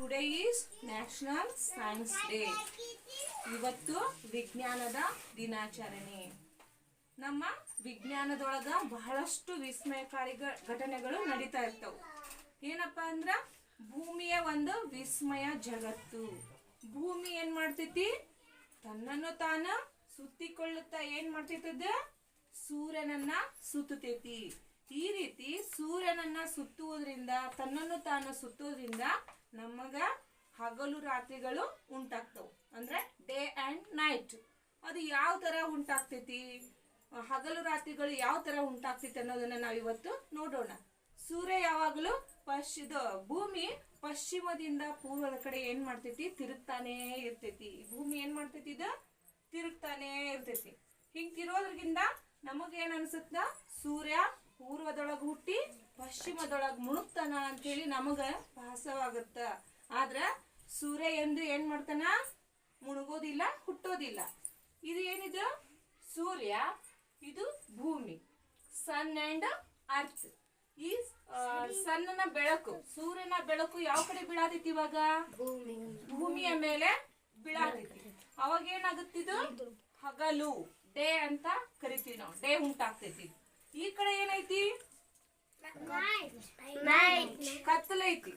Today is national science day. ಇವತ್ತು ವಿಜ್ಞಾನದ ದಿನಾಚರಣೆ. ನಮ್ಮ ವಿಜ್ಞಾನದೊಳಗ ಬಹಳಷ್ಟು ವಿಸ್ಮಯಕಾರಿ ಘಟನೆಗಳು ನಡೀತಾ ಇರ್ತವೆ. ಏನಪ್ಪಾ ಅಂದ್ರ ಭೂಮಿಯ ಒಂದು ವಿಸ್ಮಯ ಜಗತ್ತು. ಭೂಮಿ ಏನ್ ಮಾಡ್ತೈತಿ, ತನ್ನನ್ನು ತಾನ ಸುತ್ತಿಕೊಳ್ಳುತ್ತಾ ಏನ್ ಮಾಡ್ತೈತದ, ಸೂರ್ಯನನ್ನ ಸುತ್ತತೈತಿ. ಈ ರೀತಿ ಸೂರ್ಯನನ್ನ ಸುತ್ತುವುದರಿಂದ, ತನ್ನನ್ನು ತಾನು ಸುತ್ತುವುದರಿಂದ ನಮಗ ಹಗಲು ರಾತ್ರಿಗಳು ಉಂಟಾಗ್ತವು. ಅಂದ್ರೆ ಡೇ ಅಂಡ್ ನೈಟ್. ಅದು ಯಾವ ತರ ಉಂಟಾಗ್ತೈತಿ, ಹಗಲು ರಾತ್ರಿಗಳು ಯಾವ ತರ ಉಂಟಾಗ್ತೈತಿ ಅನ್ನೋದನ್ನ ನಾವಿವತ್ತು ನೋಡೋಣ. ಸೂರ್ಯ ಯಾವಾಗಲೂ ಭೂಮಿ ಪಶ್ಚಿಮದಿಂದ ಪೂರ್ವದ ಕಡೆ ಏನ್ ಮಾಡ್ತೈತಿ, ತಿರುಗ್ತಾನೇ ಇರ್ತೈತಿ. ಭೂಮಿ ಏನ್ ಮಾಡ್ತೈತಿ, ಇದು ತಿರುಗ್ತಾನೇ ಇರ್ತೈತಿ. ಹಿಂಗ್ ತಿರೋದ್ರಿಂದ ನಮಗೇನ್ ಅನ್ಸುತ್ತ, ಸೂರ್ಯ ಪೂರ್ವದೊಳಗ ಹುಟ್ಟಿ ಪಶ್ಚಿಮದೊಳಗ ಮುಳುಗ್ತಾನ ಅಂತೇಳಿ ನಮಗ ಭಾಸವಾಗುತ್ತ. ಆದ್ರ ಸೂರ್ಯ ಎಂದು ಏನ್ ಮಾಡ್ತಾನ, ಮುಳುಗೋದಿಲ್ಲ, ಹುಟ್ಟೋದಿಲ್ಲ. ಇದು ಏನಿದು, ಸೂರ್ಯ, ಇದು ಭೂಮಿ. ಸನ್ ಅಂಡ್ ಅರ್ತ್. ಈ ಸನ್ನ ಬೆಳಕು, ಸೂರ್ಯನ ಬೆಳಕು ಯಾವ ಕಡೆ ಬೀಳಾತೈತಿ, ಇವಾಗ ಭೂಮಿಯ ಮೇಲೆ ಬೀಳಾತೈತಿ. ಅವಾಗ ಏನಾಗುತ್ತಿದ್ದು, ಹಗಲು, ಡೇ ಅಂತ ಕರಿತೀವಿ ನಾವು. ಡೇ ಉಂಟಾಗ್ತೈತಿ. ಈ ಕಡೆ ಏನೈತಿ, ಕತ್ತಲೈತಿ.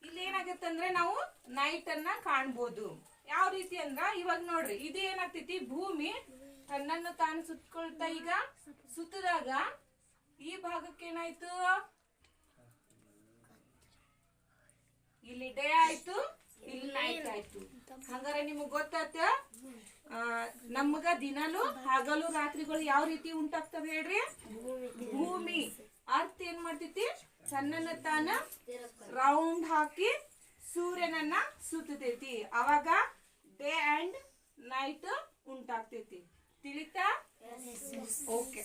ಇಲ್ಲಿ ಏನಾಗತ್ತಂದ್ರೆ ನಾವು ನೈಟ್ ಅನ್ನ ಕಾಣ್ಬೋದು. ಯಾವ ರೀತಿ ಅಂದ್ರ, ಇವಾಗ ನೋಡ್ರಿ, ಇದು ಏನಾಗ್ತೈತಿ, ಭೂಮಿ ತನ್ನನ್ನು ತಾನು ಸುತ್ತಕೊಳ್ತಾ ಈಗ ಸುತ್ತದಾಗ ಈ ಭಾಗಕ್ಕೆ ಏನಾಯ್ತು, ಇಲ್ಲಿ ಡೇ ಆಯ್ತು, ಇಲ್ಲಿ ನೈಟ್ ಆಯ್ತು. ಹಂಗಾರೆ ನಿಮಗ್ ಗೊತ್ತಾತ, ನಮಗ ದಿನಾಲು ಹಗಲು ರಾತ್ರಿಗಳು ಯಾವ ರೀತಿ ಉಂಟಾಗ್ತವೆ ಹೇಳ್ರಿ. ಭೂಮಿ ಅರ್ಥ ಏನ್ ಮಾಡ್ತೈತಿ, ತನ್ನನ್ನ ತಾನ ರೌಂಡ್ ಹಾಕಿ ಸೂರ್ಯನನ್ನ ಸುತ್ತತೈತಿ. ಅವಾಗ ಡೇ ಅಂಡ್ ನೈಟ್ ಉಂಟಾಗ್ತೈತಿ. ತಿಳಿತಾ? ಓಕೆ.